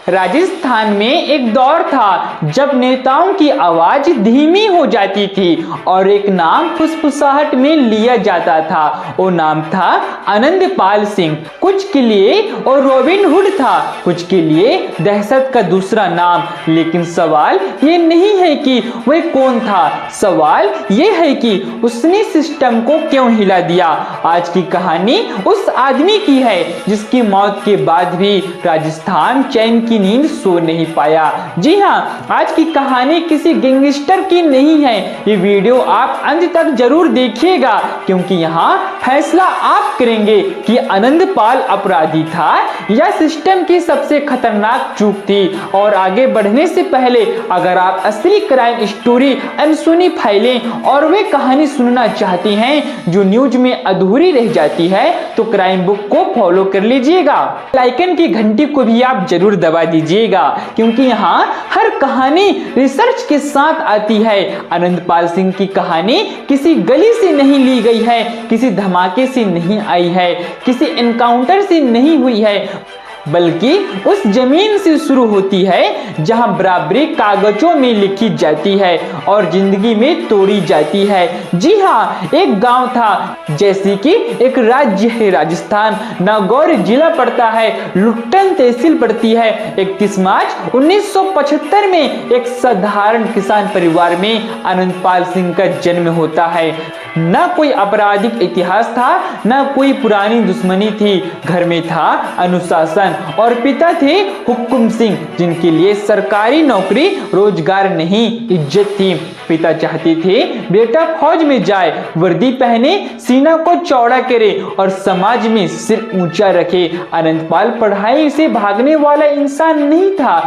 राजस्थान में एक दौर था जब नेताओं की आवाज धीमी हो जाती थी और एक नाम फुसफुसाहट में लिया जाता था। वो नाम था आनंदपाल सिंह। कुछ के लिए और रॉबिन हुड था, कुछ के लिए दहशत का दूसरा नाम। लेकिन सवाल ये नहीं है कि वह कौन था, सवाल ये है कि उसने सिस्टम को क्यों हिला दिया। आज की कहानी उस आदमी की है जिसकी मौत के बाद भी राजस्थान चैन की नींद सो नहीं पाया। जी हाँ, आज की कहानी किसी गैंगस्टर की नहीं है। ये वीडियो आप अंत तक जरूर देखिएगा क्योंकि यहाँ फैसला आप करेंगे कि आनंदपाल अपराधी था या सिस्टम की सबसे खतरनाक चूक थी। और आगे बढ़ने से पहले अगर आप असली क्राइम स्टोरी अनसुनी फाइलें और वे कहानी सुनना चाहती हैं जो न्यूज में अधूरी रह जाती है तो क्राइम बुक को फॉलो कर लीजिएगा। लाइकन की घंटी को भी आप जरूर दबा दीजिएगा क्योंकि यहाँ हर कहानी रिसर्च के साथ आती है। आनंदपाल सिंह की कहानी किसी गली से नहीं ली गई है, किसी धमाके से नहीं आई है, किसी एनकाउंटर से नहीं हुई है, बल्कि उस जमीन से शुरू होती है जहां बराबरी कागजों में लिखी जाती है और जिंदगी में तोड़ी जाती है। जी हाँ, एक गांव था, जैसे कि एक राज्य है राजस्थान। नागौर जिला पड़ता है, लुट्टन तहसील पड़ती है। 31 मार्च 1975 में एक साधारण किसान परिवार में आनंदपाल सिंह का जन्म होता है। न कोई आपराधिक इतिहास था, न कोई पुरानी दुश्मनी थी। घर में था अनुशासन और पिता थे हुक्म सिंह जिनके लिए सरकारी नौकरी रोजगार नहीं इज्जत थी। पिता चाहते थे बेटा फौज में जाए, वर्दी पहने, सीना को चौड़ा करे और समाज में सिर ऊंचा रखे। आनंदपाल पढ़ाई से भागने वाला इंसान नहीं था,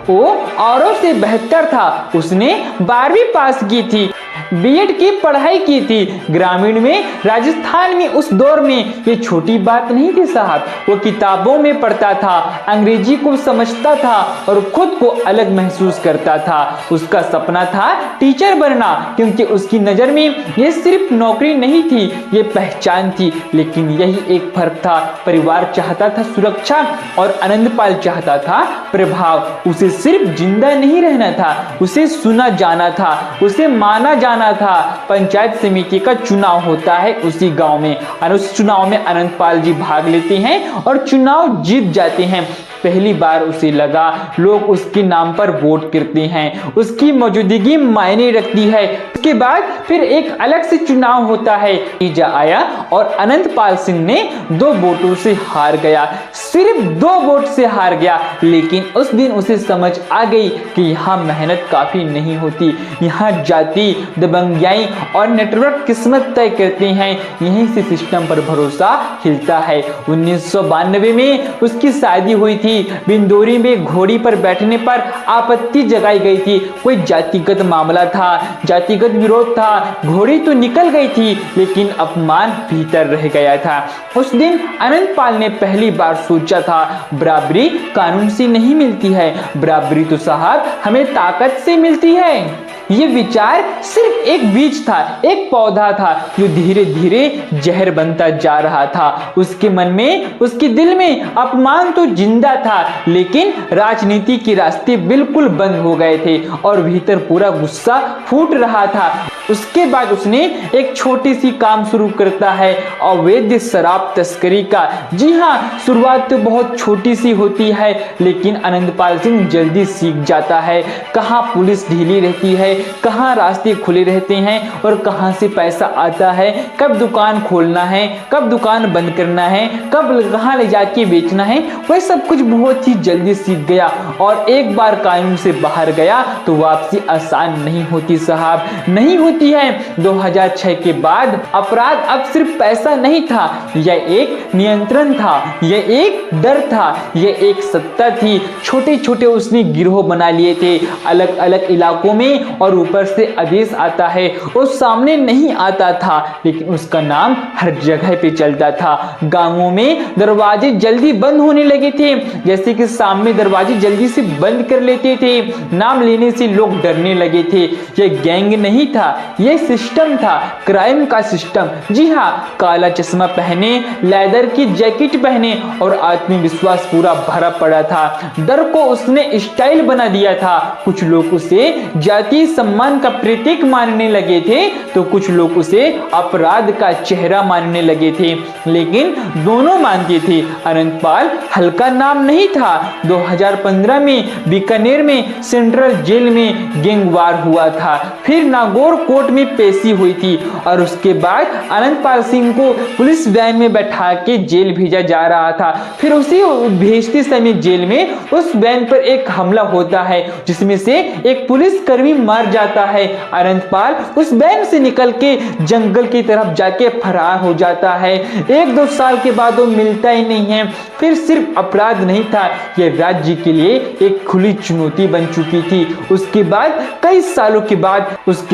वो औरों से बेहतर था। उसने 12वीं पास की थी, बीएड की पढ़ाई की थी। ग्रामीण में राजस्थान में उस दौर में ये छोटी बात नहीं थी साहब। वो किताबों में पढ़ता था, अंग्रेजी को समझता था और खुद को अलग महसूस करता था। उसका सपना था टीचर बनना क्योंकि उसकी नजर में ये सिर्फ नौकरी नहीं थी, ये पहचान थी। लेकिन यही एक फर्क था, परिवार चाहता था सुरक्षा और आनंदपाल चाहता था प्रभाव। उसे सिर्फ जिंदा नहीं रहना था, उसे सुना जाना था, उसे माना जाना था। पंचायत समिति का चुनाव होता है उसी गांव में और उस चुनाव में आनंदपाल जी भाग लेते हैं और चुनाव जीत जाते हैं। पहली बार उसे लगा लोग उसके नाम पर वोट करते हैं, उसकी मौजूदगी मायने रखती है। उसके बाद फिर एक अलग से चुनाव होता है, नतीजा आया और आनंदपाल सिंह ने 2 वोटों से हार गया, सिर्फ 2 वोट से हार गया। लेकिन उस दिन उसे समझ आ गई कि यहाँ मेहनत काफी नहीं होती, यहाँ जाति, दबंगियाई और नेटवर्क किस्मत तय करते हैं। यहीं से सिस्टम पर भरोसा हिलता है। 1992 में उसकी शादी हुई थी। बिंदोरी में घोड़ी पर बैठने पर आपत्ति जगाई गई थी। कोई जातिगत मामला था, जातिगत विरोध था। घोड़ी तो निकल गई थी लेकिन अपमान भीतर रह गया था। उस दिन आनंदपाल ने पहली बार सोचा था बराबरी कानून से नहीं मिलती है, बराबरी तो साहब हमें ताकत से मिलती है। ये विचार सिर्फ एक बीज था, एक पौधा था जो धीरे धीरे जहर बनता जा रहा था। उसके मन में, उसके दिल में अपमान तो जिंदा था लेकिन राजनीति के रास्ते बिल्कुल बंद हो गए थे और भीतर पूरा गुस्सा फूट रहा था। उसके बाद उसने एक छोटी सी काम शुरू करता है, अवैध शराब तस्करी का। जी हाँ, शुरुआत तो बहुत छोटी सी होती है लेकिन आनंदपाल सिंह जल्दी सीख जाता है कहाँ पुलिस ढीली रहती है, कहाँ रास्ते खुले रहते हैं और कहाँ से पैसा आता है, कब दुकान खोलना है, कब दुकान बंद करना है, कब कहाँ ले जाके बेचना है। वह सब कुछ बहुत ही जल्दी सीख गया और एक बार कानून से बाहर गया तो वापसी आसान नहीं होती साहब, नहीं होती है। 2006 के बाद अपराध अब सिर्फ पैसा नहीं था, यह एक नियंत्रण था, यह एक डर था, यह एक सत्ता थी। छोटे छोटे उसने गिरोह बना लिए थे अलग अलग इलाकों में और ऊपर से आदेश आता है, वो सामने नहीं आता था लेकिन उसका नाम हर जगह पे चलता था। गांवों में दरवाजे जल्दी बंद होने लगे थे, जैसे कि सामने दरवाजे जल्दी से बंद कर लेते थे। नाम लेने से लोग डरने लगे थे। यह गैंग नहीं था, ये सिस्टम था, क्राइम का सिस्टम। जी हाँ, काला चश्मा पहने, लेदर की जैकेट पहने और आत्मविश्वास पूरा भरा पड़ा था। डर को उसने स्टाइल बना दिया था। कुछ लोग उसे जातीय सम्मान का प्रतीक मानने लगे थे तो कुछ लोग उसे अपराध का चेहरा मानने लगे थे, लेकिन दोनों मानते थे अनंतपाल हल्का नाम नहीं था। 2015 में बीकानेर में सेंट्रल जेल में गैंगवार हुआ था, फिर नागौर कोर्ट में पेशी हुई थी और उसके बाद अनंतपाल सिंह को पुलिस वैन में बैठा के जेल भेजा जा रहा था। फिर उसी भेजते समय जेल में उस वैन पर एक हमला होता है जिसमें से एक पुलिसकर्मी मर जाता है। अनंतपाल उस वैन से निकल के जंगल की तरफ जाके फरार हो जाता है। 1-2 साल के बाद वो मिलता ही नहीं है। फिर सिर्फ अपराध नहीं था, ये राज्य के लिए एक खुली चुनौती बन चुकी थी। उसके बाद कई सालों के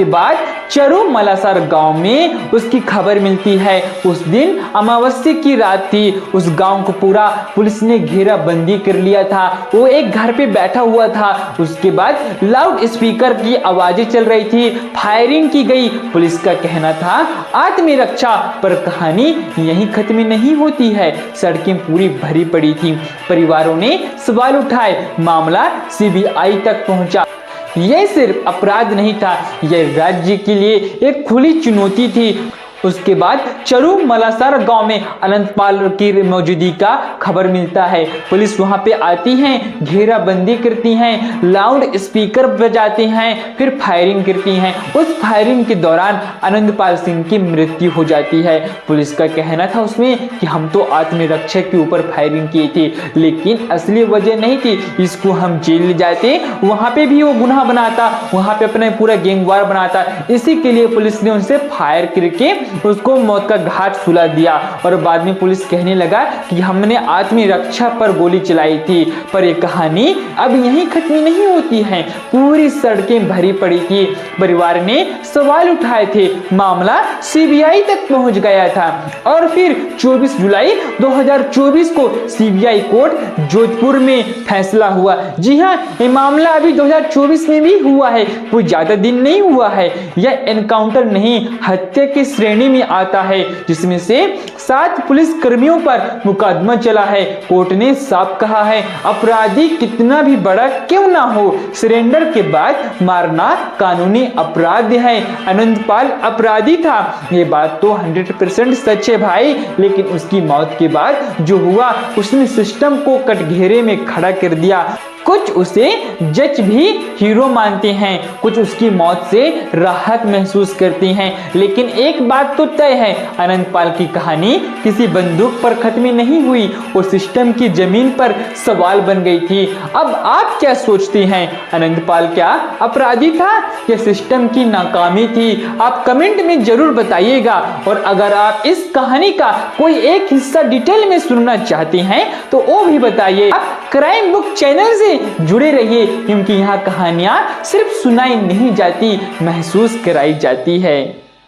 बाद चरू मलासार गांव में उसकी खबर मिलती है। उस दिन अमावस्या की रात थी। उस गांव को पूरा पुलिस ने घेराबंदी कर लिया था। वो एक घर पे बैठा हुआ था। उसके बाद लाउड स्पीकर की आवाजें चल रही थी, फायरिंग की गई। पुलिस का कहना था आत्मरक्षा, पर कहानी यहीं खत्म नहीं होती है। सड़कें पूरी भरी पड़ी थी। परिवारों ने सवाल उठाए, मामला सीबीआई तक पहुंचा। यह सिर्फ अपराध नहीं था, यह राज्य के लिए एक खुली चुनौती थी। उसके बाद चरू मलासार गांव में अनंतपाल की मौजूदगी का खबर मिलता है। पुलिस वहां पे आती है, घेराबंदी करती हैं, लाउड स्पीकर बजाते हैं, फिर फायरिंग करती हैं। उस फायरिंग के दौरान अनंतपाल सिंह की मृत्यु हो जाती है। पुलिस का कहना था उसमें कि हम तो आत्मरक्षा के ऊपर फायरिंग की थी, लेकिन असली वजह नहीं थी। इसको हम जेल ले जाते, वहां पे भी वो गुनाह बनाता, वहां पे अपना पूरा गैंगवार बनाता। इसी के लिए पुलिस ने उनसे फायर करके उसको मौत का घाट सुला दिया। और बाद में पुलिस कहने लगा कि हमने आत्मरक्षा पर गोली चलाई थी। पर यह कहानी अब यहीं खत्म नहीं होती है। पूरी सड़कें भरी पड़ी थी। परिवार ने सवाल उठाए थे, मामला सीबीआई तक पहुंच गया था। और फिर 24 जुलाई 2024 को सीबीआई कोर्ट जोधपुर में फैसला हुआ। जी हाँ, ये मामला अभी 2024 में भी हुआ है, कोई ज्यादा दिन नहीं हुआ है। यह एनकाउंटर नहीं, हत्या की श्रेणी में आता है, जिसमें से 7 पुलिस कर्मियों पर मुकदमा चला है। कोर्ट ने साफ कहा है, अपराधी कितना भी बड़ा क्यों ना हो, सरेंडर के बाद मारना कानूनी अपराध है। अनंतपाल अपराधी था, ये बात तो 100% सच है भाई, लेकिन उसकी मौत के बाद जो हुआ, उसने सिस्टम को कटघरे में खड़ा कर दिया। कुछ उसे जज भी हीरो मानते हैं, कुछ उसकी मौत से राहत महसूस करती हैं, लेकिन एक बात तो तय है, अनंतपाल की कहानी किसी बंदूक पर खत्म नहीं हुई, वो सिस्टम की जमीन पर सवाल बन गई थी। अब आप क्या सोचते हैं, अनंतपाल क्या अपराधी था या सिस्टम की नाकामी थी? आप कमेंट में जरूर बताइएगा। और अगर आप इस कहानी का कोई एक हिस्सा डिटेल में सुनना चाहते हैं तो वो भी बताइए। आप क्राइम बुक चैनल से जुड़े रहिए, क्योंकि यहाँ कहानियां सिर्फ सुनाई नहीं जाती, महसूस कराई जाती है।